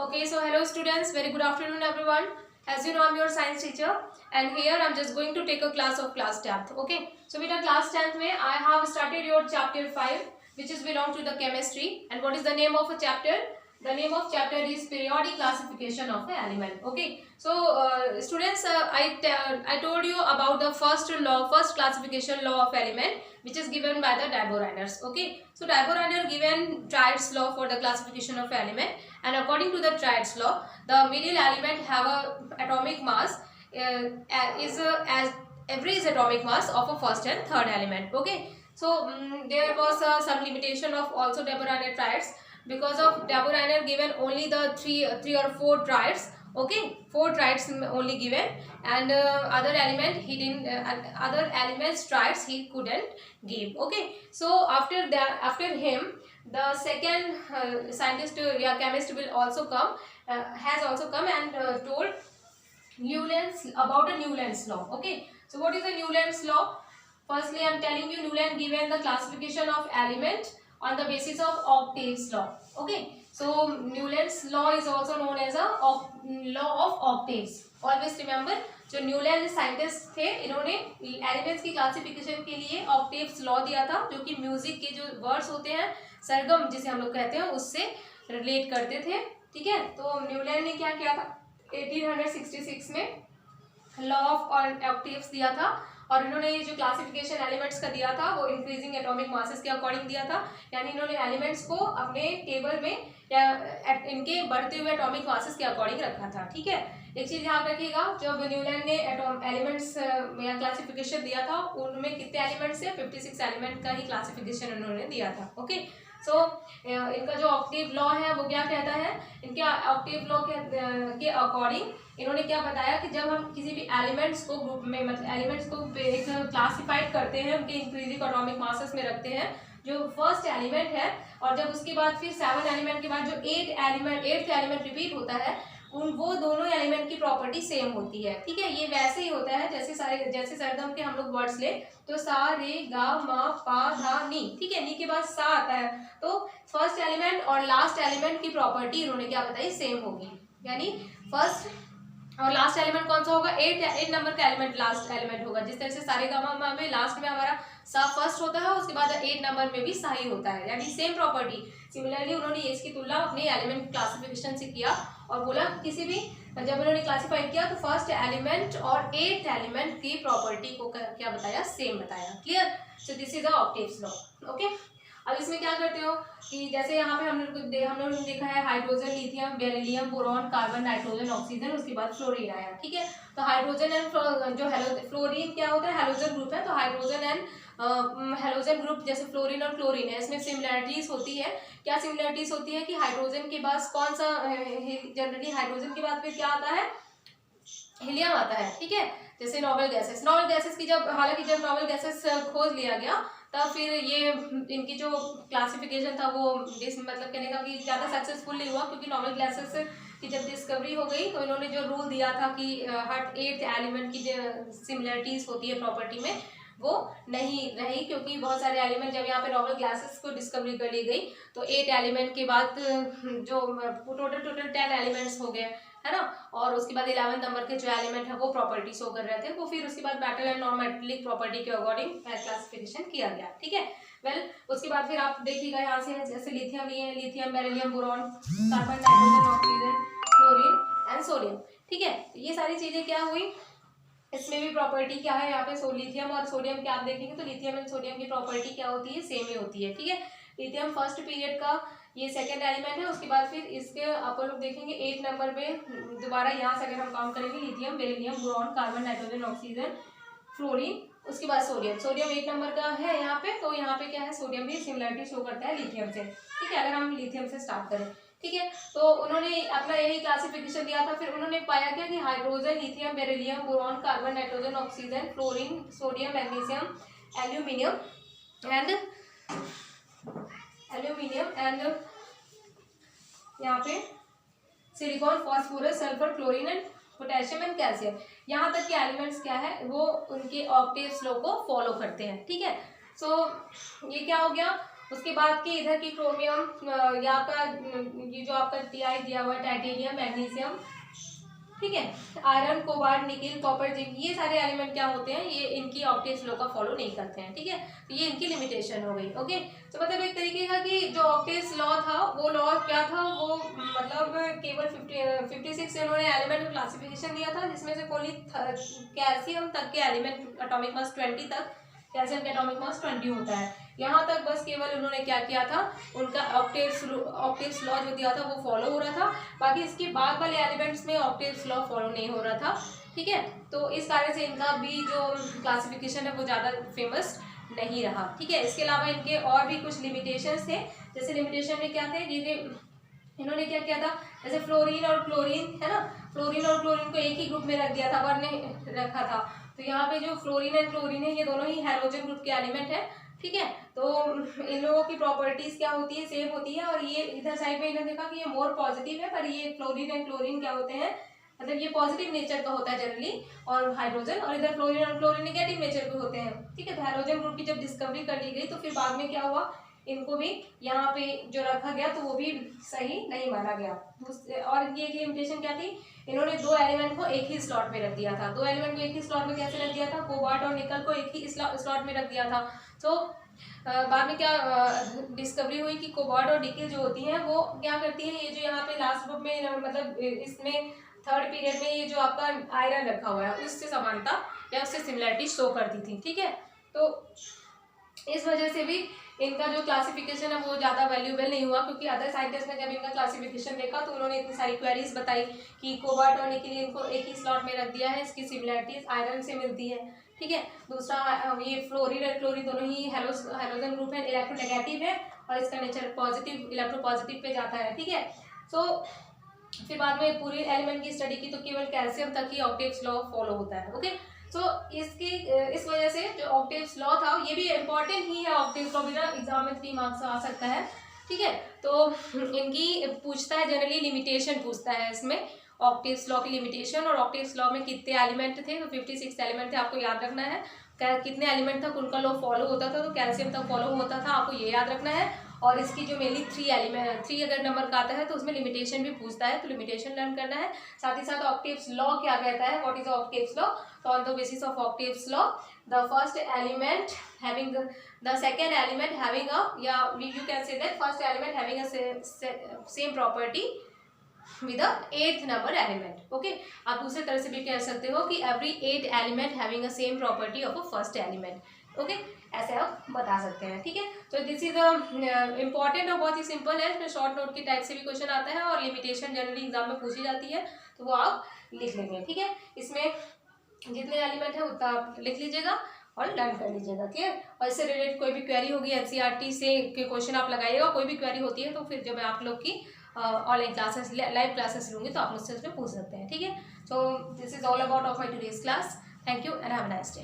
Okay, so hello students, very good afternoon everyone. As you know, I'm your science teacher and here I'm just going to take a class of class 10th. Okay, so with the class 10th mein, I have started your chapter 5 which is belong to the chemistry. And what is the name of a chapter? The name of chapter is periodic classification of an element. Okay, so students, I told you about the first classification law of element, which is given by the Dybor-Reynolds. Okay, so Dybor-Reynolds given Triad's law for the classification of element, and according to the Triad's law, the middle element have a atomic mass is as average atomic mass of a first and third element. Okay, so there was some limitation of also Dybor-Reynolds triads, because of Dybor-Reynolds given only the three or four triads. Okay, 4 triads only given, and other element he didn't other elements triads he couldn't give. Okay, so after him the second scientist chemist will also come has also come and told about a Newland's law. Okay, so what is a Newland's law? Firstly, I am telling you, Newland given the classification of element on the basis of octaves law. Okay, so Newland's law is also known as a law of octaves. Always remember, जो Newland scientist थे, इन्होंने elements की classification के लिए octaves law दिया था, जो कि म्यूजिक के जो वर्ड्स होते हैं, सरगम जिसे हम लोग कहते हैं, उससे रिलेट करते थे. ठीक है, तो न्यूलैंड ने क्या किया था, 1866 में लॉ ऑफ ऑक्टेव्स दिया था, और इन्होंने ये जो क्लासिफिकेशन एलिमेंट्स का दिया था वो इंक्रीजिंग एटॉमिक मासेस के अकॉर्डिंग दिया था. यानी इन्होंने एलिमेंट्स को अपने टेबल में या इनके बढ़ते हुए एटॉमिक मासेस के अकॉर्डिंग रखा था. ठीक है, एक चीज ध्यान रखिएगा, जब न्यूलैंड ने एलिमेंट्स या क्लासिफिकेशन दिया था, उनमें कितने एलिमेंट्स है, 56 एलिमेंट का ही क्लासिफिकेशन उन्होंने दिया था. ओके, सो इनका जो ऑक्टेव लॉ है वो क्या कहता है, इनके ऑक्टेव लॉ के अकॉर्डिंग इन्होंने क्या बताया कि जब हम किसी भी एलिमेंट्स को ग्रुप में, मतलब एलिमेंट्स को एक क्लासिफाइड करते हैं, उनके इंक्रीजिंग एटॉमिक मासेस में रखते हैं, जो फर्स्ट एलिमेंट है, और जब उसके बाद फिर 7 एलिमेंट के बाद जो 8th एलिमेंट रिपीट होता है, वो दोनों एलिमेंट की प्रॉपर्टी सेम होती है. ठीक है, ये वैसे ही होता है जैसे सरगम के हम लोग वर्ड्स ले तो सा रे गा मा पा धा नी. ठीक है, नी के बाद सा आता है, तो फर्स्ट एलिमेंट और लास्ट एलिमेंट की प्रॉपर्टी इन्होंने क्या बताई, सेम होगी. यानी फर्स्ट और लास्ट एलिमेंट कौन सा होगा, 8 नंबर का एलिमेंट लास्ट एलिमेंट होगा. जिस तरह से सारे गामा में लास्ट में हमारा सा फर्स्ट होता है, उसके बाद 8 नंबर में भी सा ही होता है, यानी सेम प्रॉपर्टी. सिमिलरली उन्होंने इसकी तुलना अपने एलिमेंट क्लासिफिकेशन से किया और बोला किसी भी जब उन्होंने क्लासिफाई किया तो फर्स्ट एलिमेंट और 8th एलिमेंट की प्रॉपर्टी को क्या बताया, सेम बताया. Clear, so this is a octaves law. Okay, अब इसमें क्या करते हो कि जैसे यहाँ पे हम लोगों ने देखा है hydrogen, lithium, beryllium, boron, carbon, nitrogen, oxygen, उसके बाद फ्लोरीन आया. ठीक है, तो हाइड्रोजन एंड जो फ्लोरीन क्या होता है, हेलोजन ग्रुप है, तो हाइड्रोजन एंड हेलोजन ग्रुप जैसे फ्लोरीन और क्लोरीन है, इसमें सिमिलरिटीज होती है. क्या सिमिलरिटीज होती है कि हाइड्रोजन के बाद कौन सा, जनरली हाइड्रोजन के बाद फिर क्या आता है, हीलियम आता है. ठीक है, जैसे नोबेल गैसेस की जब नोबेल गैसेस खोज लिया गया, तब फिर ये इनकी जो क्लासिफिकेशन था वो मतलब कहने का कि ज़्यादा सक्सेसफुल नहीं हुआ, क्योंकि नोबेल गैसेस की जब डिस्कवरी हो गई तो इन्होंने जो रूल दिया था कि हर 8th एलिमेंट की जो सिमिलरिटीज होती है प्रॉपर्टी में, वो नहीं रही, क्योंकि बहुत सारे एलिमेंट जब यहाँ पे नोबेल गैसेस को डिस्कवरी कर ली गई तो 8 एलिमेंट के बाद जो टोटल 10 एलिमेंट्स हो गए, है ना, और उसके बाद 11 नंबर के जो एलिमेंट है वो प्रॉपर्टी शो कर रहे थे, वो फिर उसके बाद metal and non metallic property के अकॉर्डिंग क्लासिफिकेशन किया गया. ठीक है, वेल उसके बाद फिर आप देखिएगा यहाँ से जैसे लिथियम लिए हैं, lithium, beryllium, boron, carbon, nitrogen, oxygen, fluorine and sodium. ठीक है, ये सारी चीजें क्या हुई, इसमें भी प्रॉपर्टी क्या है, यहाँ पे लिथियम और सोडियम के आप देखेंगे तो लिथियम एंड सोडियम की प्रॉपर्टी क्या होती है, सेम ही होती है. ठीक है, लिथियम फर्स्ट पीरियड का ये सेकंड एलिमेंट है, उसके बाद फिर इसके आप लोग देखेंगे 8 नंबर पे दोबारा यहाँ से अगर हम काउंट करेंगे lithium, beryllium, boron, carbon, nitrogen, oxygen, fluorine, उसके बाद सोडियम 8 नंबर का है यहाँ पे, तो यहाँ पे क्या है, सोडियम भी सिमिलरिटी शो करता है लिथियम से. ठीक है, अगर हम लिथियम से स्टार्ट करें. ठीक है, तो उन्होंने अपना यही क्लासिफिकेशन दिया था. फिर उन्होंने पाया क्या कि hydrogen, lithium, beryllium, boron, carbon, nitrogen, oxygen, fluorine, sodium, magnesium, aluminium and यहाँ पे silicon, phosphorus, sulphur, chlorine and potassium and calcium, यहाँ तक के एलिमेंट्स क्या है वो उनके ऑक्टेव्स लॉ को फॉलो करते हैं. ठीक है, सो ये क्या हो गया, उसके बाद के इधर की क्रोमियम या आपका ये जो आपका Ti दिया हुआ है, टाइटेनियम, मैग्नीशियम, ठीक है, iron, cobalt, nickel, copper, zinc, ये सारे एलिमेंट क्या होते हैं, ये इनकी ऑक्टेव्स लॉ का फॉलो नहीं करते हैं, ठीक है। तो ये इनकी लिमिटेशन हो गई। ओके, तो मतलब एक तरीके का कि जो ऑक्टेव्स लॉ था वो लॉ क्या था, वो मतलब केवल 56 इन्होंने एलिमेंट का क्लासिफिकेशन दिया था, जिसमें से कोई कैल्शियम तक के एलिमेंट एटॉमिक मास 20 तक, कैल्शियम का एटॉमिक मास 20 होता है, यहाँ तक बस केवल उन्होंने क्या किया था, उनका ऑक्टेव्स लॉ जो दिया था वो फॉलो हो रहा था। बाकी इसके बाद वाले एलिमेंट्स में ऑक्टेव्स लॉ फॉलो नहीं हो रहा था, ठीक है। तो इस कारण से इनका भी जो क्लासिफिकेशन है वो ज़्यादा फेमस नहीं रहा, ठीक है। इसके अलावा इनके और भी कुछ लिमिटेशंस थे, जैसे लिमिटेशन में क्या थे, जैसे इन्होंने क्या किया था, जैसे फ्लोरीन और क्लोरीन है ना, फ्लोरीन और क्लोरीन को एक ही ग्रुप में रख दिया था, वरने रखा था। तो यहाँ पे जो फ्लोरीन एंड क्लोरीन है ये दोनों ही हाइड्रोजन ग्रुप के एलिमेंट है, ठीक है। तो इन लोगों की प्रॉपर्टीज क्या होती है, सेम होती है। और ये इधर साइड में इन्होंने देखा कि ये मोर पॉजिटिव है, पर ये फ्लोरीन एंड क्लोरीन क्या होते हैं, मतलब ये पॉजिटिव नेचर का होता है जनरली, और हाइड्रोजन, और इधर फ्लोरीन और क्लोरीन नेगेटिव नेचर के होते हैं, ठीक है। तो हाइड्रोजन ग्रुप की जब डिस्कवरी कर ली गई तो फिर बाद में क्या हुआ, इनको भी यहाँ पे जो रखा गया तो वो भी सही नहीं माना गया। और ये लिमिटेशन क्या थी, इन्होंने दो एलिमेंट को एक ही स्लॉट में रख दिया था। दो एलिमेंट को एक ही स्लॉट में कैसे रख दिया था, कोबाल्ट और निकल को एक ही स्लॉट में रख दिया था। तो बाद में क्या डिस्कवरी हुई कि कोबाल्ट और निकल जो होती हैं वो क्या करती हैं, ये जो यहाँ पे लास्ट ग्रुप में मतलब इसमें थर्ड पीरियड में ये जो आपका आयरन रखा हुआ है उससे समानता या उससे सिमिलरिटी शो करती थी, ठीक है। तो इस वजह से भी इनका जो क्लासिफिकेशन है वो ज़्यादा वैल्यूएबल नहीं हुआ, क्योंकि अदर साइंटिस्ट ने जब इनका क्लासिफिकेशन देखा तो उन्होंने इतनी सारी क्वेरीज बताई कि कोबाल्ट और निकल इनको एक ही स्लॉट में रख दिया है, इसकी सिमिलरिटीज आयरन से मिलती है, ठीक है। दूसरा ये फ्लोरीन और क्लोरीन दोनों ही हाइड्रोजन ग्रुप है, इलेक्ट्रोनेगेटिव है और इसका nature positive, electro positive pay जाता है, ठीक है। सो फिर बाद में पूरी एलिमेंट की स्टडी की तो केवल कैल्शियम तक ही ऑक्टेव्स लॉ फॉलो होता है, ओके। सो इस वजह से जो ऑक्टेव्स लॉ था ये भी इम्पॉर्टेंट ही है, ऑक्टेव्स लॉ भी ना एग्जाम में 3 मार्क्स आ सकता है, ठीक है। तो इनकी पूछता है जनरली लिमिटेशन पूछता है इसमें, ऑक्टेव्स लॉ की लिमिटेशन, और ऑक्टेव्स लॉ में कितने एलिमेंट थे, तो 56 एलिमेंट थे, आपको याद रखना है। कितने एलिमेंट तक उनका लॉ फॉलो होता था, तो कैल्शियम तक फॉलो होता था, आपको ये याद रखना है। और इसकी जो मेनली 3 अगर नंबर का आता है तो उसमें लिमिटेशन भी पूछता है, तो लिमिटेशन लर्न करना है। साथ ही साथ ऑक्टेव्स लॉ क्या कहता है, व्हाट इज ऑक्टेव्स लॉ, तो on the basis of octaves law the first element having the second element having a, या you can say that first element having a same property with the 8th number element, okay. आप दूसरे तरह से भी कह सकते हो कि every 8 element having a same property of a first element, okay, ऐसे आप बता सकते हैं, ठीक है। तो दिस इज इम्पॉर्टेंट और बहुत ही सिंपल है, इसमें शॉर्ट नोट की टाइप से भी क्वेश्चन आता है और लिमिटेशन जनरली एग्जाम में पूछी जाती है, तो वो आप लिख लेंगे, ठीक है। इसमें जितने एलिमेंट है उतना आप लिख लीजिएगा और लर्न कर लीजिएगा, ठीक है। और इससे रिलेटेड कोई भी क्वेरी होगी एनसीईआरटी से के क्वेश्चन आप लगाइएगा, कोई भी क्वेरी होती है तो फिर जब आप लोग की ऑनलाइन क्लासेस, लाइव क्लासेस लूँगी तो आप मुझसे उसमें पूछ सकते हैं, ठीक है। So this is all about of my today's class, thank you and have a nice day.